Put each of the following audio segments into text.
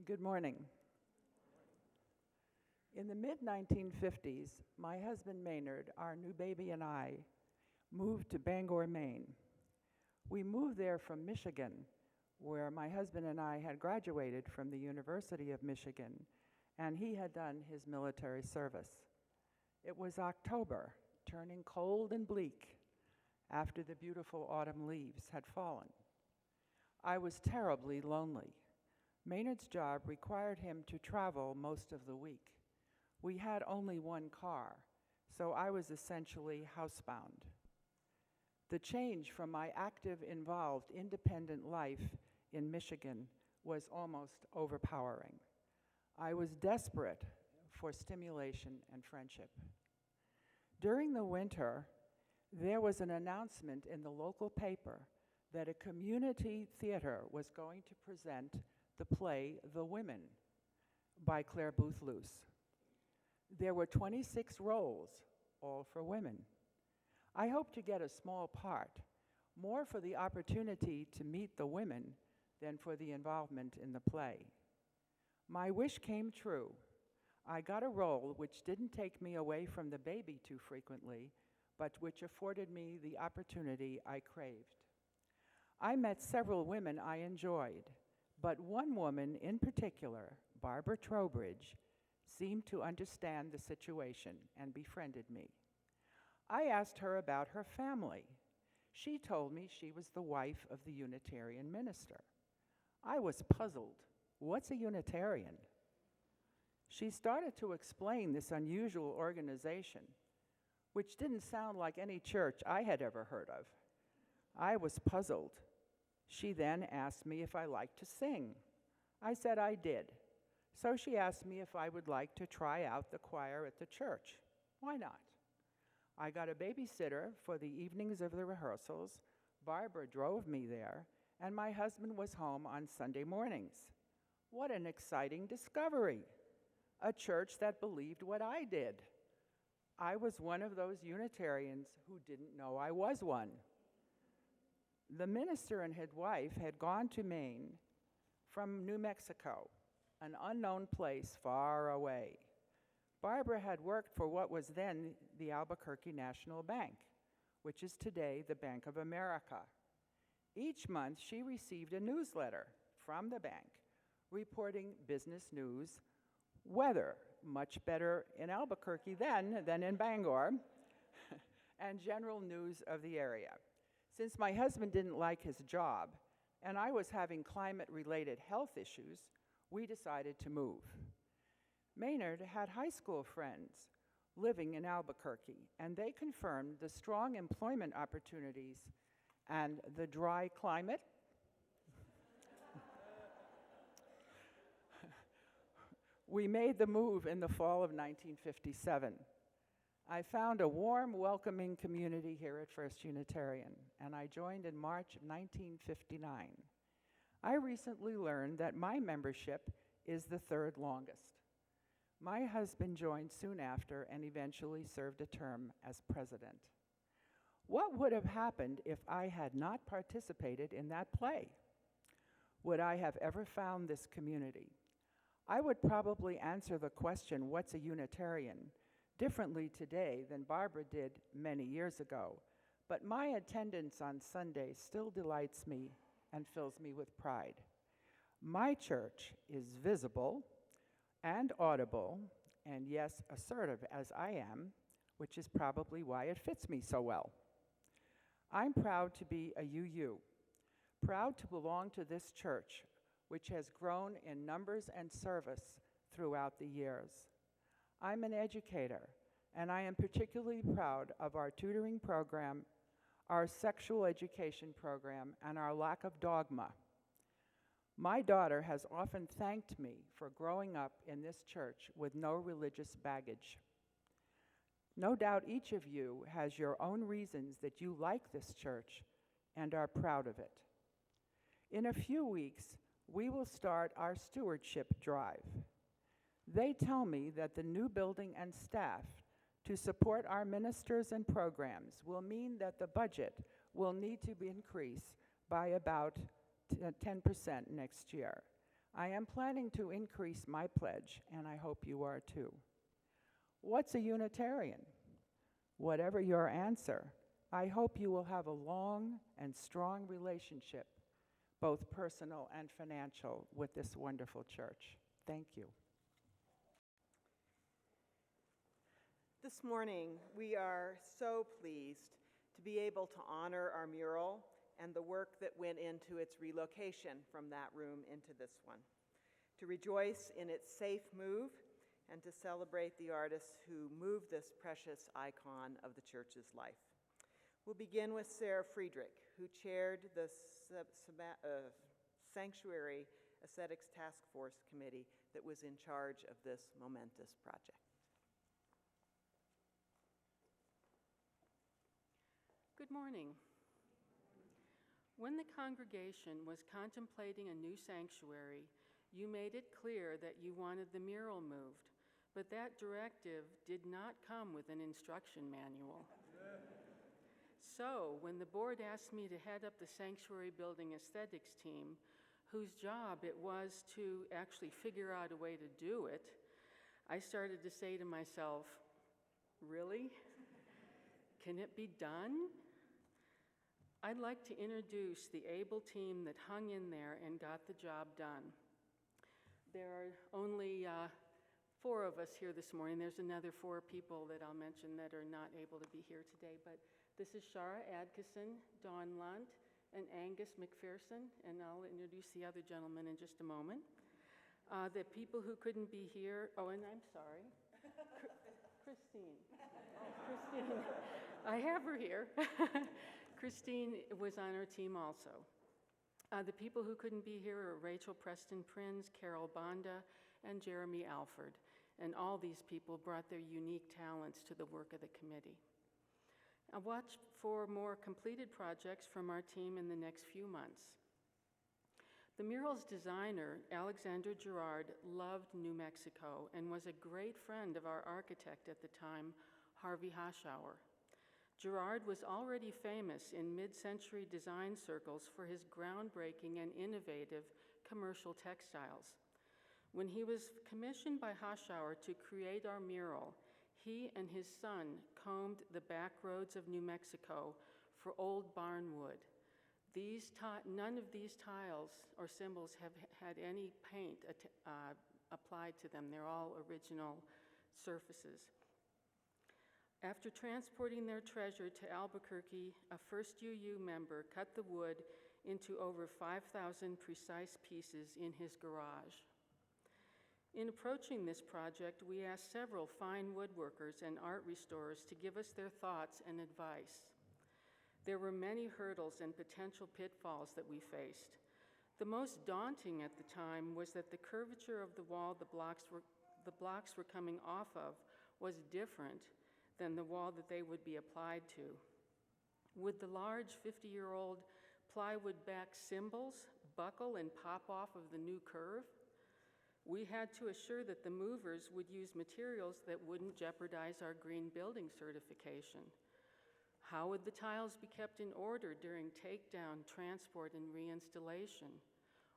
Good morning. In the mid-1950s, my husband Maynard, our new baby, and I moved to Bangor, Maine. We moved there from Michigan, where my husband and I had graduated from the University of Michigan, and he had done his military service. It was October, turning cold and bleak after the beautiful autumn leaves had fallen. I was terribly lonely. Maynard's job required him to travel most of the week. We had only one car, so I was essentially housebound. The change from my active, involved, independent life in Michigan was almost overpowering. I was desperate for stimulation and friendship. During the winter, there was an announcement in the local paper that a community theater was going to present the play The Women by Claire Booth Luce. There were 26 roles, all for women. I hoped to get a small part, more for the opportunity to meet the women than for the involvement in the play. My wish came true. I got a role which didn't take me away from the baby too frequently, but which afforded me the opportunity I craved. I met several women I enjoyed, but one woman in particular, Barbara Trowbridge, seemed to understand the situation and befriended me. I asked her about her family. She told me she was the wife of the Unitarian minister. I was puzzled. What's a Unitarian? She started to explain this unusual organization, which didn't sound like any church I had ever heard of. I was puzzled. She then asked me if I liked to sing. I said I did. So she asked me if I would like to try out the choir at the church. Why not? I got a babysitter for the evenings of the rehearsals. Barbara drove me there, and my husband was home on Sunday mornings. What an exciting discovery! A church that believed what I did. I was one of those Unitarians who didn't know I was one. The minister and his wife had gone to Maine from New Mexico, an unknown place far away. Barbara had worked for what was then the Albuquerque National Bank, which is today the Bank of America. Each month, she received a newsletter from the bank reporting business news, weather, much better in Albuquerque then than in Bangor, and general news of the area. Since my husband didn't like his job, and I was having climate-related health issues, we decided to move. Maynard had high school friends living in Albuquerque, and they confirmed the strong employment opportunities and the dry climate. We made the move in the fall of 1957. I found a warm, welcoming community here at First Unitarian, and I joined in March of 1959. I recently learned that my membership is the third longest. My husband joined soon after and eventually served a term as president. What would have happened if I had not participated in that play? Would I have ever found this community? I would probably answer the question, what's a Unitarian, differently today than Barbara did many years ago, but my attendance on Sunday still delights me and fills me with pride. My church is visible and audible, and yes, assertive as I am, which is probably why it fits me so well. I'm proud to be a UU, proud to belong to this church, which has grown in numbers and service throughout the years. I'm an educator, and I am particularly proud of our tutoring program, our sexual education program, and our lack of dogma. My daughter has often thanked me for growing up in this church with no religious baggage. No doubt each of you has your own reasons that you like this church and are proud of it. In a few weeks, we will start our stewardship drive. They tell me that the new building and staff to support our ministers and programs will mean that the budget will need to be increased by about 10% next year. I am planning to increase my pledge, and I hope you are too. What's a Unitarian? Whatever your answer, I hope you will have a long and strong relationship, both personal and financial, with this wonderful church. Thank you. This morning, we are so pleased to be able to honor our mural and the work that went into its relocation from that room into this one, to rejoice in its safe move, and to celebrate the artists who moved this precious icon of the church's life. We'll begin with Sarah Friedrich, who chaired the Sanctuary Aesthetics Task Force Committee that was in charge of this momentous project. Good morning. When the congregation was contemplating a new sanctuary, you made it clear that you wanted the mural moved, but that directive did not come with an instruction manual. So, when the board asked me to head up the sanctuary building aesthetics team, whose job it was to actually figure out a way to do it, I started to say to myself, really? Can it be done? I'd like to introduce the able team that hung in there and got the job done. There are only 4 of us here this morning. There's another 4 people that I'll mention that are not able to be here today, but this is Shara Adkisson, Dawn Lunt, and Angus McPherson, and I'll introduce the other gentleman in just a moment. The people who couldn't be here, oh, and I'm sorry, Christine. Oh, Christine, I have her here. Christine was on our team also. The people who couldn't be here are Rachel Preston Prinz, Carol Bonda, and Jeremy Alford. And all these people brought their unique talents to the work of the committee. I'll watch for more completed projects from our team in the next few months. The mural's designer, Alexander Gerard, loved New Mexico and was a great friend of our architect at the time, Harvey Hoschauer. Gerard was already famous in mid-century design circles for his groundbreaking and innovative commercial textiles. When he was commissioned by Hoschauer to create our mural, he and his son combed the back roads of New Mexico for old barn wood. None of these tiles or symbols have had any paint applied to them. They're all original surfaces. After transporting their treasure to Albuquerque, a first UU member cut the wood into over 5,000 precise pieces in his garage. In approaching this project, we asked several fine woodworkers and art restorers to give us their thoughts and advice. There were many hurdles and potential pitfalls that we faced. The most daunting at the time was that the curvature of the wall the blocks were coming off of was different than the wall that they would be applied to. Would the large 50-year-old plywood back symbols buckle and pop off of the new curve? We had to assure that the movers would use materials that wouldn't jeopardize our green building certification. How would the tiles be kept in order during takedown, transport, and reinstallation?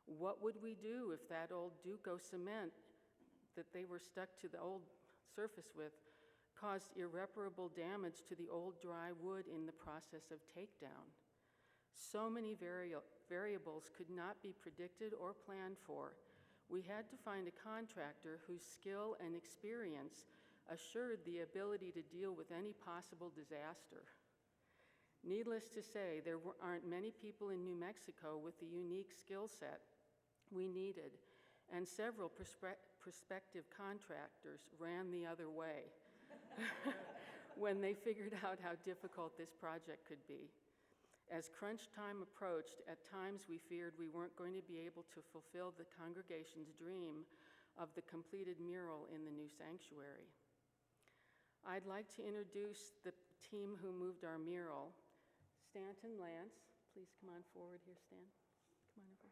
What would we do if that old Duco cement that they were stuck to the old surface with caused irreparable damage to the old dry wood in the process of takedown? So many variables could not be predicted or planned for. We had to find a contractor whose skill and experience assured the ability to deal with any possible disaster. Needless to say, there aren't many people in New Mexico with the unique skill set we needed, and several prospective contractors ran the other way when they figured out how difficult this project could be. As crunch time approached, at times we feared we weren't going to be able to fulfill the congregation's dream of the completed mural in the new sanctuary. I'd like to introduce the team who moved our mural. Stanton Lance, please come on forward here, Stan. Come on over.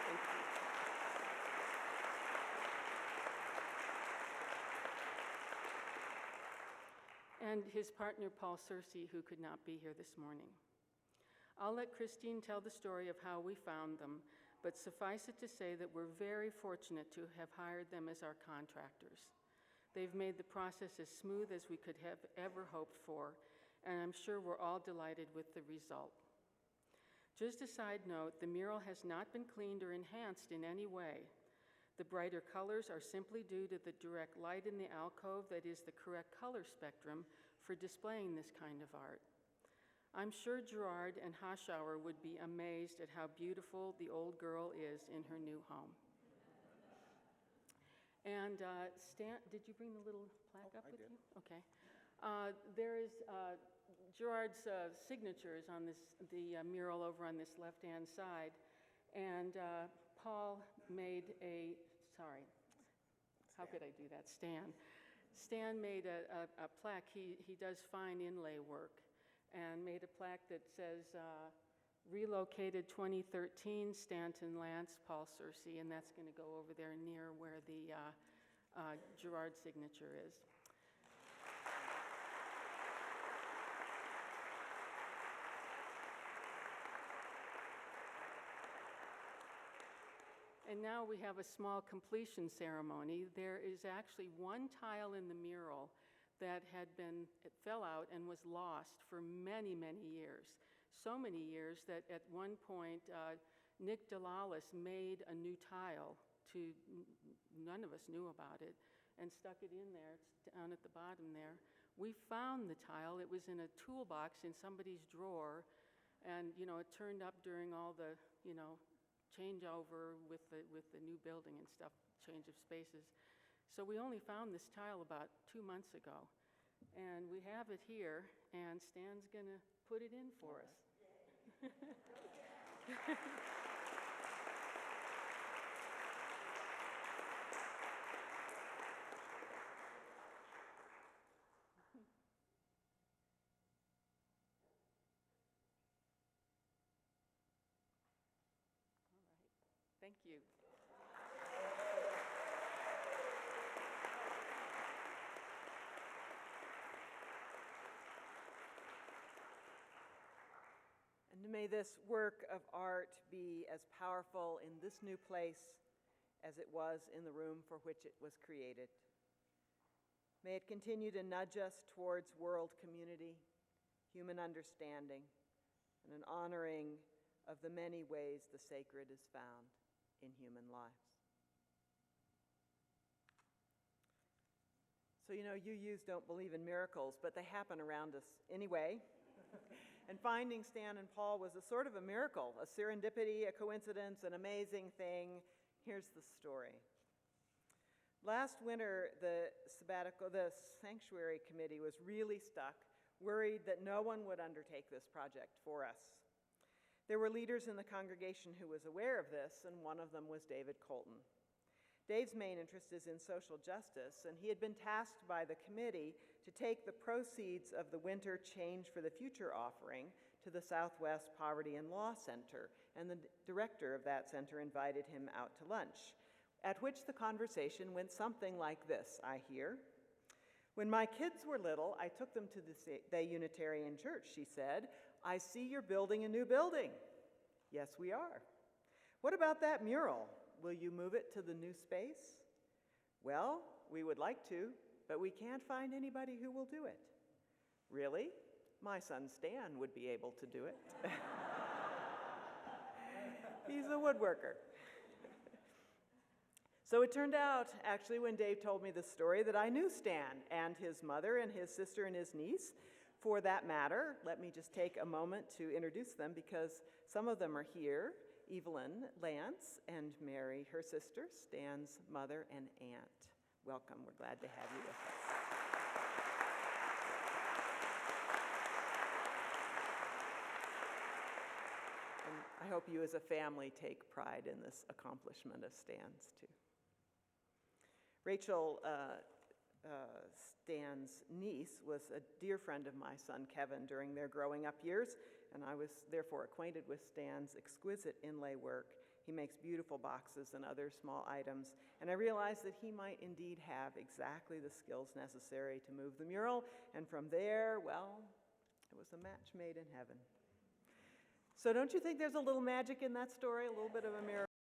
Thank you. And his partner, Paul Searcy, who could not be here this morning. I'll let Christine tell the story of how we found them, but suffice it to say that we're very fortunate to have hired them as our contractors. They've made the process as smooth as we could have ever hoped for, and I'm sure we're all delighted with the result. Just a side note, the mural has not been cleaned or enhanced in any way. The brighter colors are simply due to the direct light in the alcove that is the correct color spectrum for displaying this kind of art. I'm sure Gerard and Hoschauer would be amazed at how beautiful the old girl is in her new home. And Stan, did you bring the little plaque up with you? Okay. There is Gerard's signature is on the mural over on this left-hand side, and Paul made how could I do that? Stan made a plaque. He does fine inlay work, and made a plaque that says, relocated 2013, Stanton Lance, Paul Searcy, and that's going to go over there near where the Gerard signature is. And now we have a small completion ceremony. There is actually one tile in the mural that it fell out and was lost for many, many years. So many years that at one point, Nick Delalis made a new tile none of us knew about it, and stuck it in there. It's down at the bottom there. We found the tile. It was in a toolbox in somebody's drawer, and it turned up during all the changeover with the new building and stuff, change of spaces. So we only found this tile about 2 months ago, and we have it here, and Stan's going to put it in for us. Thank you. And may this work of art be as powerful in this new place as it was in the room for which it was created. May it continue to nudge us towards world community, human understanding, and an honoring of the many ways the sacred is found in human lives. So, you don't believe in miracles, but they happen around us anyway. And finding Stan and Paul was a sort of a miracle, a serendipity, a coincidence, an amazing thing. Here's the story. Last winter, the sanctuary committee was really stuck, worried that no one would undertake this project for us. There were leaders in the congregation who was aware of this, and one of them was David Colton. Dave's main interest is in social justice, and he had been tasked by the committee to take the proceeds of the Winter Change for the Future offering to the Southwest Poverty and Law Center, and the director of that center invited him out to lunch, at which the conversation went something like this, I hear. When my kids were little, I took them to the Unitarian church, she said. I see you're building a new building. Yes, we are. What about that mural? Will you move it to the new space? Well, we would like to, but we can't find anybody who will do it. Really? My son Stan would be able to do it. He's a woodworker. So it turned out, actually, when Dave told me this story, that I knew Stan and his mother and his sister and his niece. For that matter, let me just take a moment to introduce them because some of them are here. Evelyn Lance and Mary, her sister, Stan's mother and aunt. Welcome, we're glad to have you with us. And I hope you as a family take pride in this accomplishment of Stan's too. Rachel, Stan's niece, was a dear friend of my son Kevin during their growing up years, and I was therefore acquainted with Stan's exquisite inlay work. He makes beautiful boxes and other small items, and I realized that he might indeed have exactly the skills necessary to move the mural, and from there, well, it was a match made in heaven. So don't you think there's a little magic in that story, a little bit of a miracle?